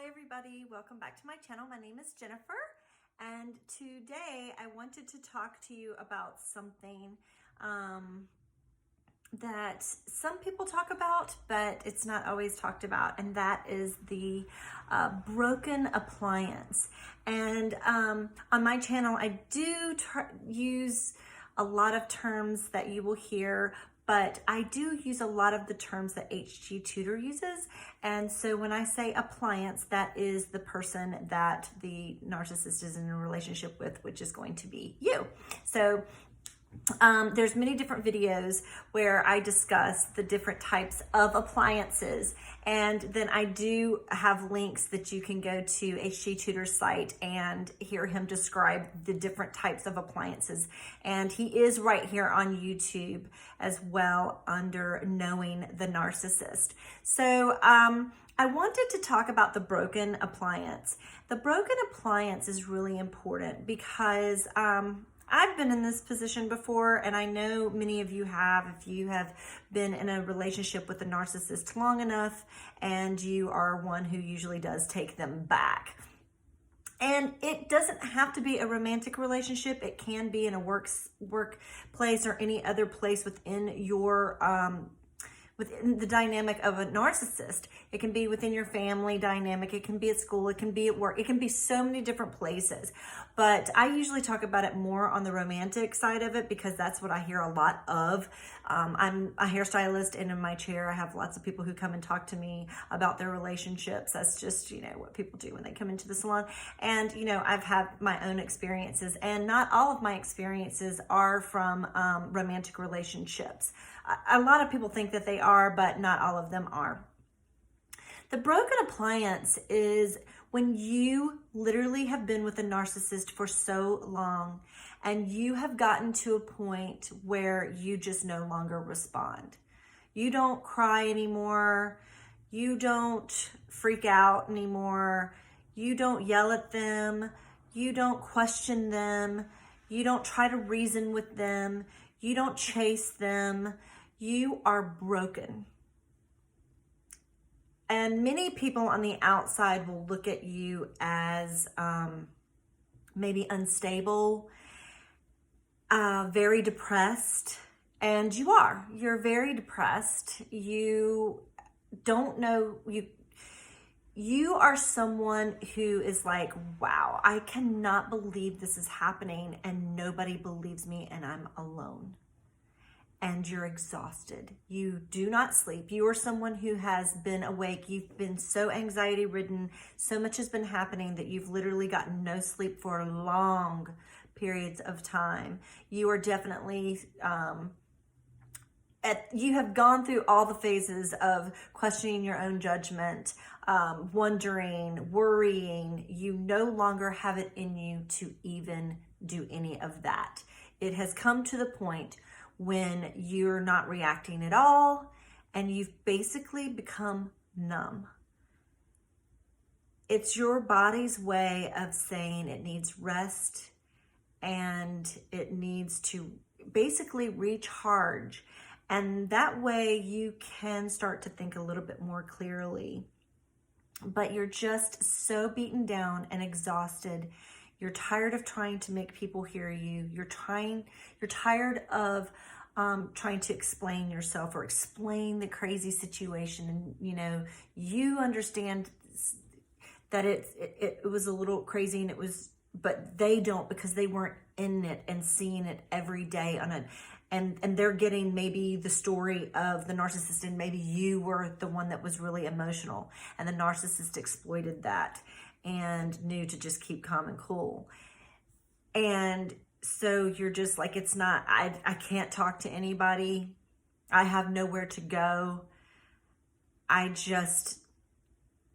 Hi everybody, welcome back to my channel. My name is Jennifer, and today I wanted to talk to you about something that some people talk about, but it's not always talked about, and that is the broken appliance. And on my channel, I do use a lot of terms that you will hear, but I do use a lot of the terms that HG Tutor uses. And so when I say appliance, that is the person that the narcissist is in a relationship with, which is going to be you. So there's many different videos where I discuss the different types of appliances, and then I do have links that you can go to HG Tutor's site and hear him describe the different types of appliances. And he is right here on YouTube as well under Knowing the Narcissist. So I wanted to talk about the broken appliance. The broken appliance is really important because I've been in this position before, and I know many of you have. If you have been in a relationship with a narcissist long enough, and you are one who usually does take them back. And it doesn't have to be a romantic relationship. It can be in a workplace or any other place within your within the dynamic of a narcissist. It can be within your family dynamic. It can be at school. It can be at work. It can be so many different places. But I usually talk about it more on the romantic side of it because that's what I hear a lot of. I'm a hairstylist, and in my chair, I have lots of people who come and talk to me about their relationships. That's just, what people do when they come into the salon. And, I've had my own experiences, and not all of my experiences are from romantic relationships. A lot of people think that they are, but not all of them are. The broken appliance is when you literally have been with a narcissist for so long and you have gotten to a point where you just no longer respond. You don't cry anymore. You don't freak out anymore. You don't yell at them. You don't question them. You don't try to reason with them. You don't chase them. You are broken. And many people on the outside will look at you as maybe unstable, very depressed, and you are. You're very depressed. You don't know, you are someone who is like, wow, I cannot believe this is happening and nobody believes me and I'm alone. And you're exhausted. You do not sleep. You are someone who has been awake. You've been so anxiety ridden. So much has been happening that you've literally gotten no sleep for long periods of time. You are definitely, you have gone through all the phases of questioning your own judgment, wondering, worrying. You no longer have it in you to even do any of that. It has come to the point when you're not reacting at all and you've basically become numb. It's your body's way of saying it needs rest and it needs to basically recharge. And that way you can start to think a little bit more clearly. But you're just so beaten down and exhausted. You're tired of trying to make people hear you. You're tired of trying to explain yourself or explain the crazy situation. And, you understand that it was a little crazy but they don't, because they weren't in it and seeing it every day and they're getting maybe the story of the narcissist, and maybe you were the one that was really emotional and the narcissist exploited that and knew to just keep calm and cool. And so you're just like, it's not, I can't talk to anybody. I have nowhere to go. I just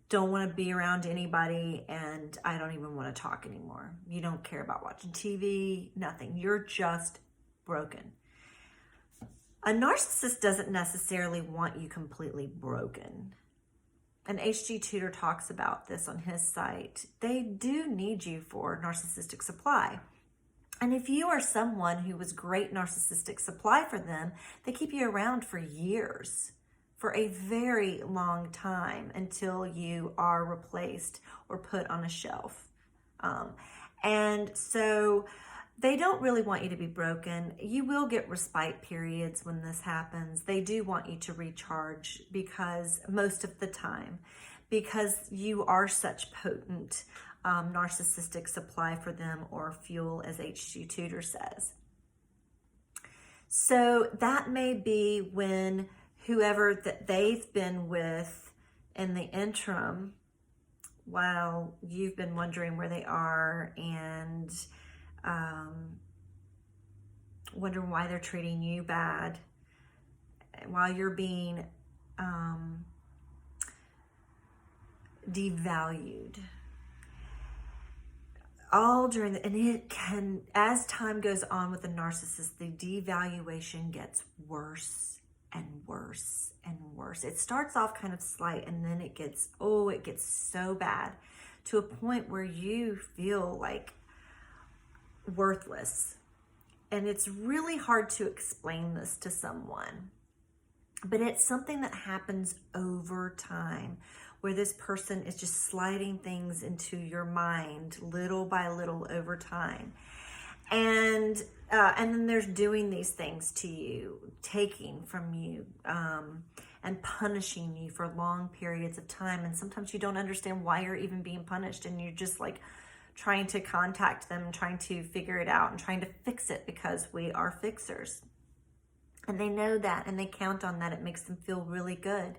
don't want to be around anybody, and I don't even want to talk anymore. You don't care about watching TV, nothing. You're just broken. A narcissist doesn't necessarily want you completely broken. And HG Tutor talks about this on his site. They do need you for narcissistic supply. And if you are someone who was great narcissistic supply for them, they keep you around for years. for a very long time until you are replaced or put on a shelf. And so they don't really want you to be broken. You will get respite periods when this happens. They do want you to recharge because most of the time, because you are such potent narcissistic supply for them, or fuel, as H.G. Tudor says. So that may be when whoever that they've been with in the interim, while you've been wondering where they are and wondering why they're treating you bad, while you're being devalued. All during and it can, as time goes on with the narcissist, the devaluation gets worse and worse and worse. It starts off kind of slight, and then it gets so bad to a point where you feel like worthless. And it's really hard to explain this to someone, but it's something that happens over time, where this person is just sliding things into your mind little by little over time. And then there's doing these things to you, taking from you, and punishing you for long periods of time. And sometimes you don't understand why you're even being punished, and you're just like trying to contact them, trying to figure it out and trying to fix it, because we are fixers. And they know that, and they count on that. It makes them feel really good.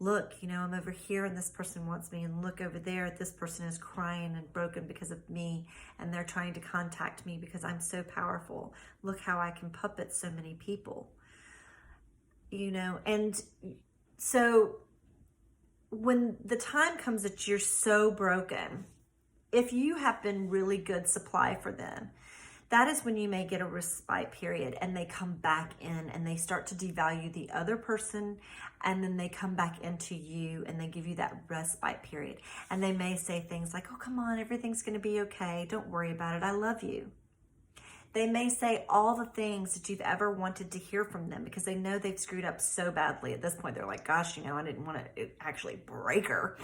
Look, I'm over here and this person wants me, and look over there, this person is crying and broken because of me, and they're trying to contact me because I'm so powerful. Look how I can puppet so many people, and so when the time comes that you're so broken, if you have been really good supply for them, that is when you may get a respite period, and they come back in and they start to devalue the other person, and then they come back into you and they give you that respite period. And they may say things like, oh, come on, everything's going to be okay. Don't worry about it. I love you. They may say all the things that you've ever wanted to hear from them, because they know they've screwed up so badly. At this point, they're like, gosh, I didn't want to actually break her.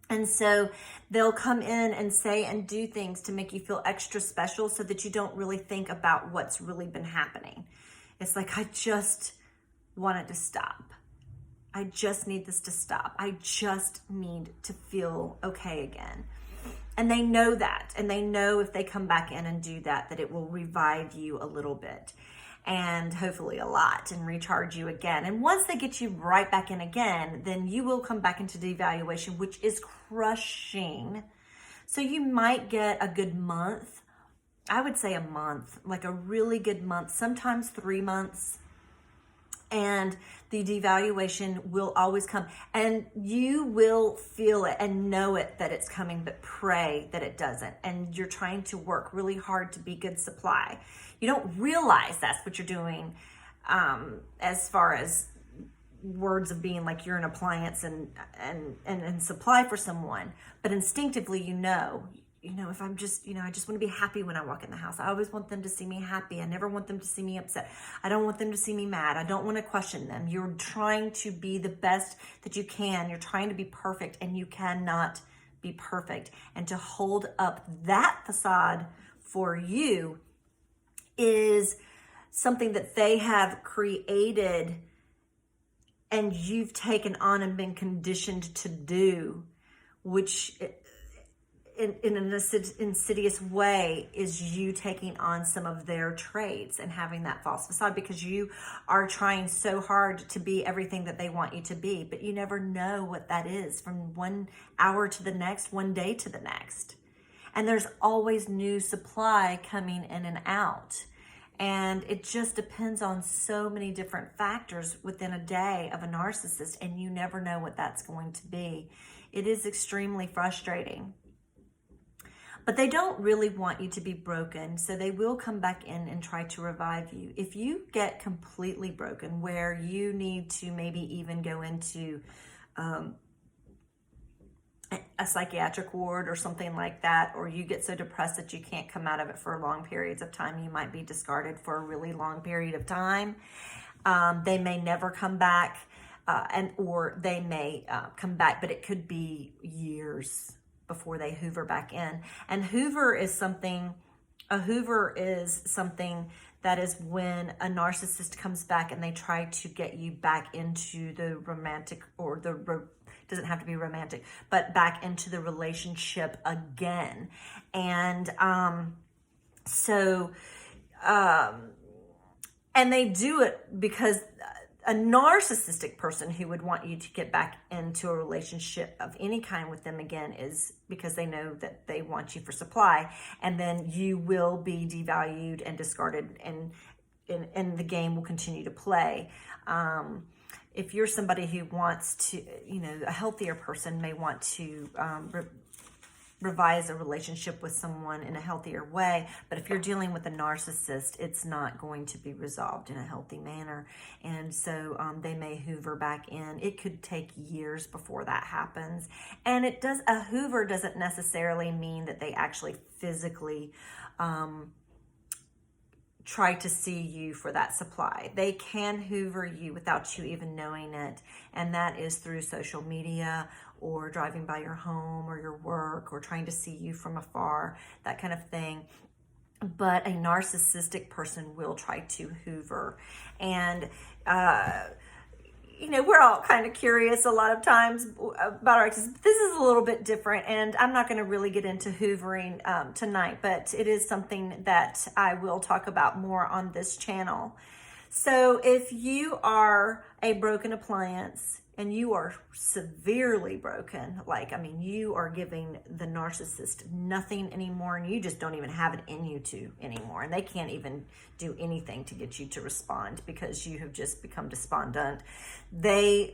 And so they'll come in and say and do things to make you feel extra special, so that you don't really think about what's really been happening. It's like, I just want it to stop. I just need this to stop. I just need to feel okay again. And they know that. And they know if they come back in and do that, that it will revive you a little bit, and hopefully a lot, and recharge you again. And once they get you right back in again, then you will come back into devaluation, which is crushing. So you might get a good month. I would say a month, like a really good month, sometimes 3 months. And the devaluation will always come, and you will feel it and know it that it's coming, but pray that it doesn't. And you're trying to work really hard to be good supply. You don't realize that's what you're doing, as far as words of being like you're an appliance and supply for someone, but instinctively if I'm just, I just want to be happy when I walk in the house. I always want them to see me happy. I never want them to see me upset. I don't want them to see me mad. I don't want to question them. You're trying to be the best that you can. You're trying to be perfect, and you cannot be perfect. And to hold up that facade for you is something that they have created, and you've taken on and been conditioned to do, which in an insidious way is you taking on some of their traits and having that false facade, because you are trying so hard to be everything that they want you to be, but you never know what that is from 1 hour to the next, 1 day to the next. And there's always new supply coming in and out. And it just depends on so many different factors within a day of a narcissist, and you never know what that's going to be. It is extremely frustrating. But they don't really want you to be broken, so they will come back in and try to revive you. If you get completely broken, where you need to maybe even go into a psychiatric ward or something like that, or you get so depressed that you can't come out of it for long periods of time, you might be discarded for a really long period of time. They may never come back. or they may come back, but it could be years before they hoover back in. And a hoover is something that is when a narcissist comes back and they try to get you back into the romantic, or doesn't have to be romantic, but back into the relationship again. And and they do it because a narcissistic person who would want you to get back into a relationship of any kind with them again is because they know that they want you for supply, and then you will be devalued and discarded, and the game will continue to play. If you're somebody who wants to, a healthier person may want to revise a relationship with someone in a healthier way. But if you're dealing with a narcissist, it's not going to be resolved in a healthy manner. And so they may hoover back in. It could take years before that happens. And a hoover doesn't necessarily mean that they actually physically try to see you for that supply. They can hoover you without you even knowing it. And that is through social media, or driving by your home or your work, or trying to see you from afar, that kind of thing. But a narcissistic person will try to hoover. And, we're all kind of curious a lot of times about our exes. This is a little bit different, and I'm not going to really get into hoovering tonight, but it is something that I will talk about more on this channel. So if you are a broken appliance, and you are severely broken, you are giving the narcissist nothing anymore, and you just don't even have it in you to anymore, and they can't even do anything to get you to respond because you have just become despondent. They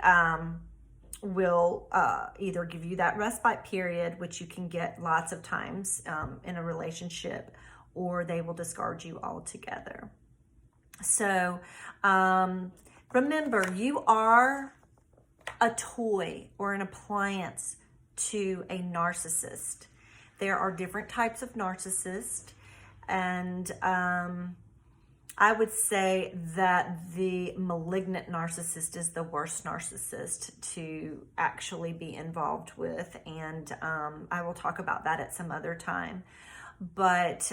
will either give you that respite period, which you can get lots of times in a relationship, or they will discard you altogether. So remember, you are a toy or an appliance to a narcissist. There are different types of narcissists, and I would say that the malignant narcissist is the worst narcissist to actually be involved with, and I will talk about that at some other time. But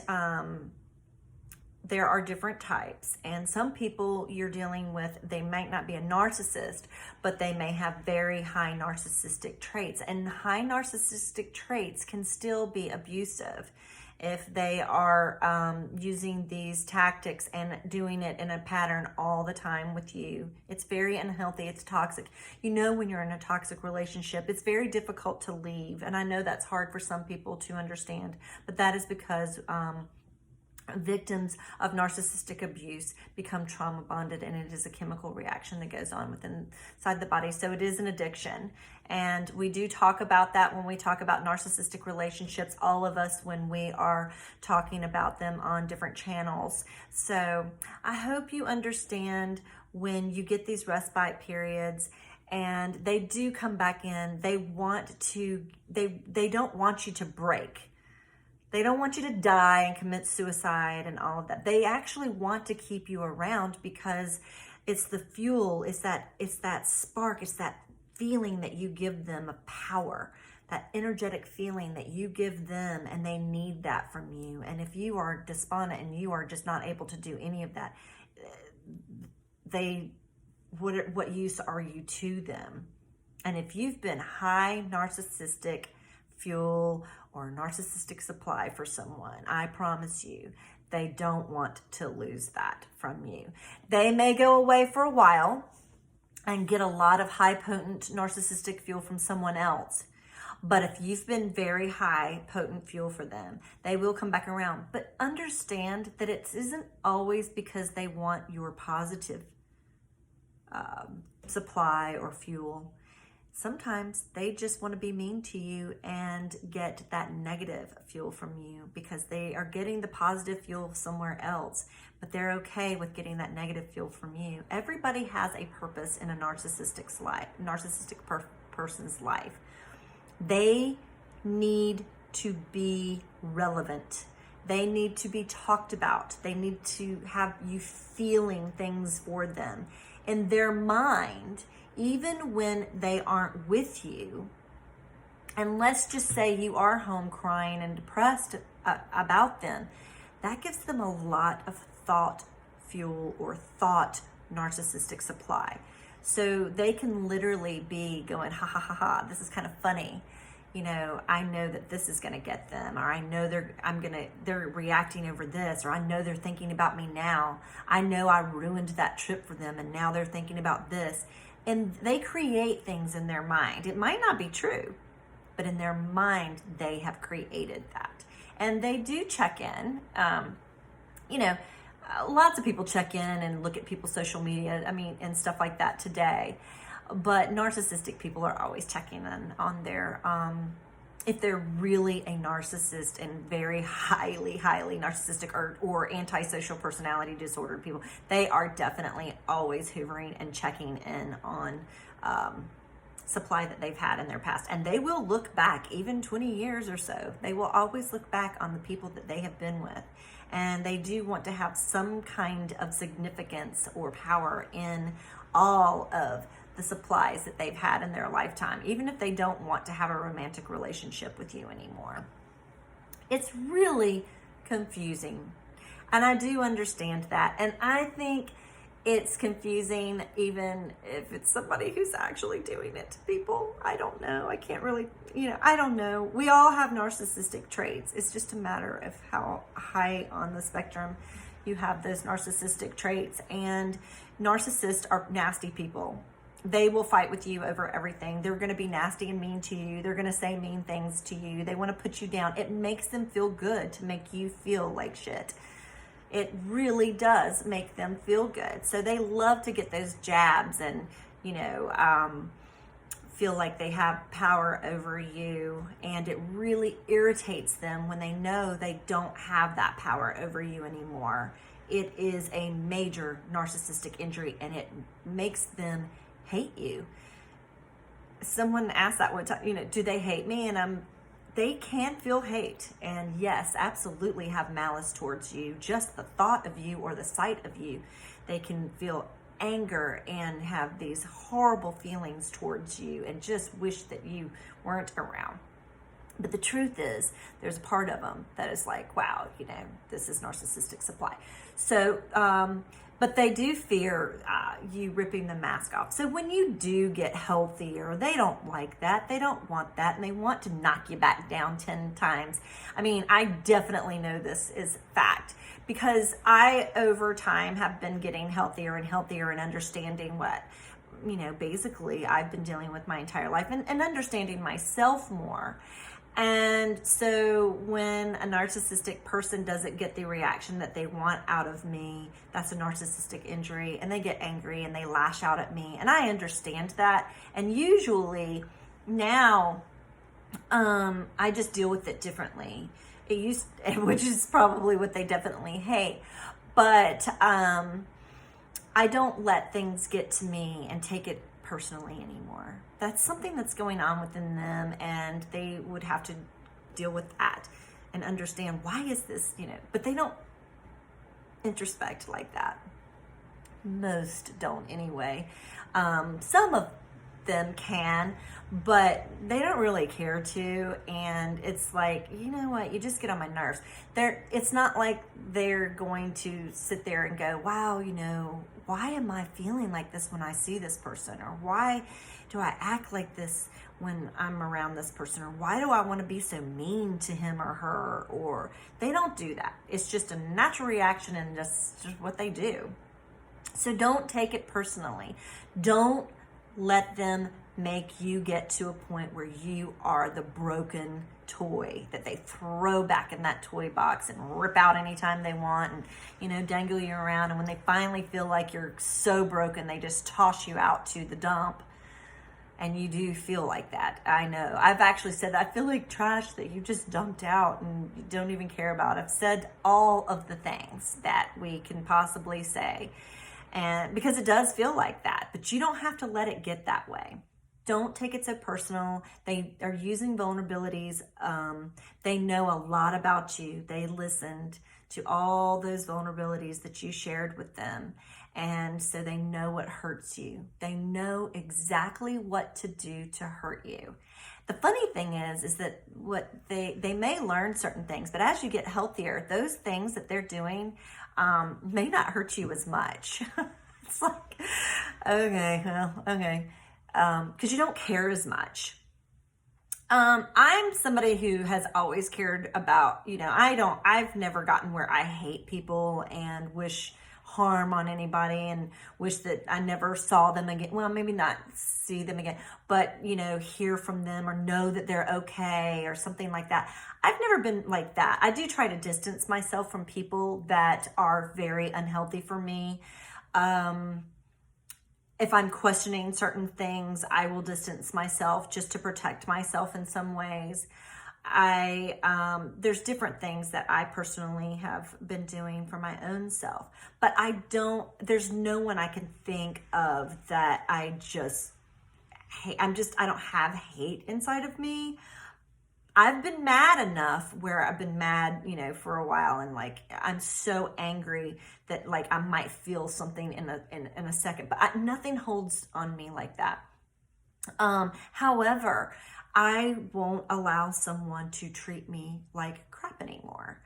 there are different types, and some people you're dealing with, they might not be a narcissist, but they may have very high narcissistic traits, and high narcissistic traits can still be abusive if they are using these tactics and doing it in a pattern all the time with you. It's very unhealthy. It's toxic. When you're in a toxic relationship, it's very difficult to leave, and I know that's hard for some people to understand, but that is because victims of narcissistic abuse become trauma bonded, and it is a chemical reaction that goes on inside the body. So it is an addiction, and we do talk about that when we talk about narcissistic relationships, all of us, when we are talking about them on different channels. So I hope you understand when you get these respite periods and they do come back in, they don't want you to break. They don't want you to die and commit suicide and all of that. They actually want to keep you around because it's the fuel, it's that spark, it's that feeling that you give them of power, that energetic feeling that you give them, and they need that from you. And if you are despondent and you are just not able to do any of that, what use are you to them? And if you've been high narcissistic fuel or narcissistic supply for someone, I promise you, they don't want to lose that from you. They may go away for a while and get a lot of high potent narcissistic fuel from someone else. But if you've been very high potent fuel for them, they will come back around. But understand that it isn't always because they want your positive supply or fuel. Sometimes they just want to be mean to you and get that negative fuel from you because they are getting the positive fuel somewhere else, but they're okay with getting that negative fuel from you. Everybody has a purpose in a narcissistic person's life. They need to be relevant. They need to be talked about. They need to have you feeling things for them. In their mind, even when they aren't with you. And let's just say you are home crying and depressed about them. That gives them a lot of thought fuel or thought narcissistic supply. So they can literally be going, ha ha ha ha, this is kind of funny. You know, I know that this is going to get them, or I know they're reacting over this, or I know they're thinking about me now. I know I ruined that trip for them and now they're thinking about this. And they create things in their mind. It might not be true, but in their mind, they have created that. And they do check in. You know, lots of people check in and look at people's social media, and stuff like that today. But narcissistic people are always checking in on their, if they're really a narcissist and very highly narcissistic or antisocial personality disordered people, they are definitely always hoovering and checking in on supply that they've had in their past. And they will look back, even 20 years or so, they will always look back on the people that they have been with. And they do want to have some kind of significance or power in all of the supplies that they've had in their lifetime, even if they don't want to have a romantic relationship with you anymore. It's really confusing. And I do understand that. And I think it's confusing even if it's somebody who's actually doing it to people. I don't know. I can't really, I don't know. We all have narcissistic traits. It's just a matter of how high on the spectrum you have those narcissistic traits. And narcissists are nasty people. They will fight with you over everything. They're going to be nasty and mean to you. They're going to say mean things to you. They want to put you down. It makes them feel good to make you feel like shit. It really does make them feel good. So they love to get those jabs and, feel like they have power over you. And it really irritates them when they know they don't have that power over you anymore. It is a major narcissistic injury and it makes them hate you. Someone asked that one time, do they hate me? And they can feel hate, and yes, absolutely have malice towards you. Just the thought of you or the sight of you, they can feel anger and have these horrible feelings towards you and just wish that you weren't around. But the truth is, there's a part of them that is like, wow, this is narcissistic supply. So, but they do fear you ripping the mask off. So when you do get healthier, they don't like that. They don't want that. And they want to knock you back down 10 times. I definitely know this is fact because I, over time, have been getting healthier and healthier and understanding what, basically I've been dealing with my entire life and understanding myself more. And so when a narcissistic person doesn't get the reaction that they want out of me, that's a narcissistic injury, and they get angry and they lash out at me. And I understand that. And usually now, I just deal with it differently. Which is probably what they definitely hate. But I don't let things get to me and take it personally anymore. That's something that's going on within them, and they would have to deal with that and understand why is this, but they don't introspect like that. Most don't anyway. Some of them can, but they don't really care to, and it's like, you know what, you just get on my nerves. It's not like they're going to sit there and go, wow, why am I feeling like this when I see this person? Or why do I act like this when I'm around this person? Or why do I want to be so mean to him or her? Or they don't do that. It's just a natural reaction and just what they do. So don't take it personally. Don't let them make you get to a point where you are the broken toy that they throw back in that toy box and rip out anytime they want and, dangle you around. And when they finally feel like you're so broken, they just toss you out to the dump. And you do feel like that. I know. I've actually said that. I feel like trash that you just dumped out and you don't even care about. I've said all of the things that we can possibly say. And because it does feel like that, but you don't have to let it get that way. Don't take it so personal. They are using vulnerabilities. They know a lot about you. They listened to all those vulnerabilities that you shared with them. And so they know what hurts you. They know exactly what to do to hurt you. The funny thing is that what they may learn certain things, but as you get healthier, those things that they're doing may not hurt you as much. It's like, okay, well, okay. Because you don't care as much. I'm somebody who has always cared about, I've never gotten where I hate people and wish harm on anybody and wish that I never saw them again. Well, maybe not see them again, but, hear from them or know that they're okay or something like that. I've never been like that. I do try to distance myself from people that are very unhealthy for me. If I'm questioning certain things, I will distance myself just to protect myself in some ways. There's different things that I personally have been doing for my own self, but there's no one I can think of that I just hate. I don't have hate inside of me. I've been mad enough where I've been mad, for a while, and like I'm so angry that like I might feel something in a second, but nothing holds on me like that. However, I won't allow someone to treat me like crap anymore.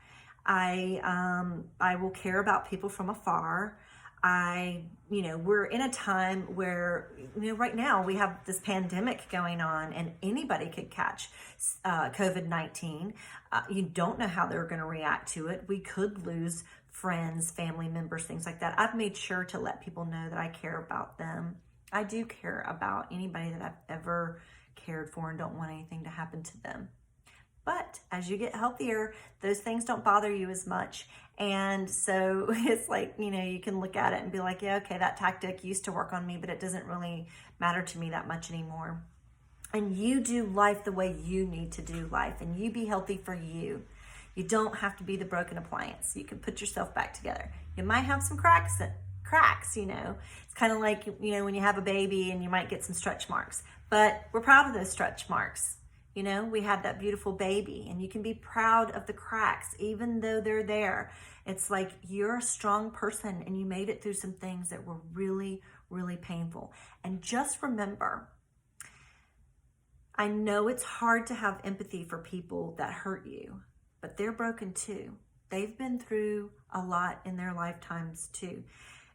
I will care about people from afar. We're in a time where, right now we have this pandemic going on and anybody could catch COVID-19. You don't know how they're going to react to it. We could lose friends, family members, things like that. I've made sure to let people know that I care about them. I do care about anybody that I've ever cared for and don't want anything to happen to them. But as you get healthier, those things don't bother you as much. And so it's like, you can look at it and be like, yeah, okay, that tactic used to work on me, but it doesn't really matter to me that much anymore. And you do life the way you need to do life, and you be healthy for you. You don't have to be the broken appliance. You can put yourself back together. You might have some cracks, It's kind of like, when you have a baby and you might get some stretch marks, but we're proud of those stretch marks. We had that beautiful baby, and you can be proud of the cracks, even though they're there. It's like you're a strong person and you made it through some things that were really, really painful. And just remember, I know it's hard to have empathy for people that hurt you, but they're broken too. They've been through a lot in their lifetimes too.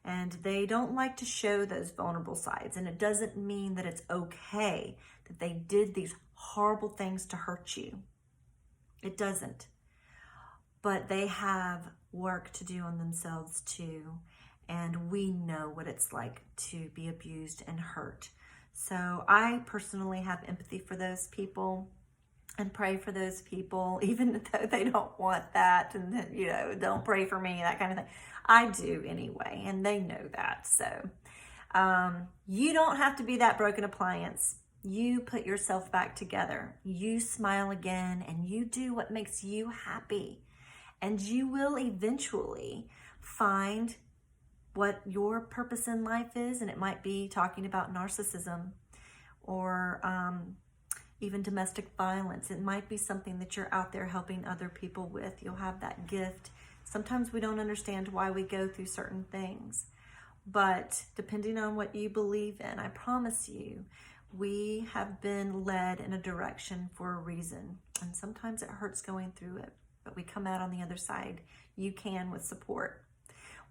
And they don't like to show those vulnerable sides. And it doesn't mean that it's okay that they did these horrible things to hurt you. It doesn't. But they have work to do on themselves too. And we know what it's like to be abused and hurt. So I personally have empathy for those people and pray for those people, even though they don't want that and, don't pray for me, that kind of thing. I do anyway, and they know that. So you don't have to be that broken appliance. You put yourself back together. You smile again, and you do what makes you happy. And you will eventually find what your purpose in life is, and it might be talking about narcissism or even domestic violence. It might be something that you're out there helping other people with. You'll have that gift. Sometimes we don't understand why we go through certain things, but depending on what you believe in, I promise you, we have been led in a direction for a reason. And sometimes it hurts going through it, but we come out on the other side. You can with support.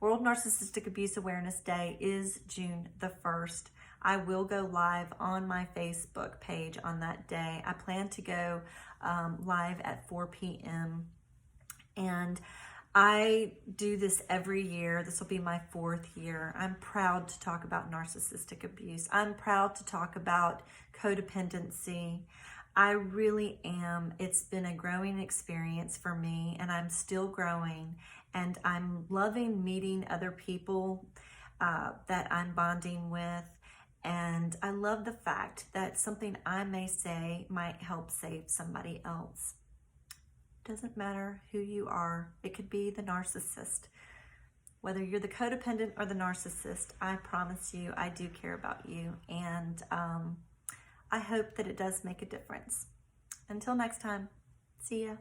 World Narcissistic Abuse Awareness Day is June the 1st. I will go live on my Facebook page on that day. I plan to go live at 4 p.m. And I do this every year. This will be my 4th year. I'm proud to talk about narcissistic abuse. I'm proud to talk about codependency. I really am. It's been a growing experience for me, and I'm still growing. And I'm loving meeting other people that I'm bonding with. And I love the fact that something I may say might help save somebody else. Doesn't matter who you are. It could be the narcissist. Whether you're the codependent or the narcissist, I promise you, I do care about you. And I hope that it does make a difference. Until next time, see ya.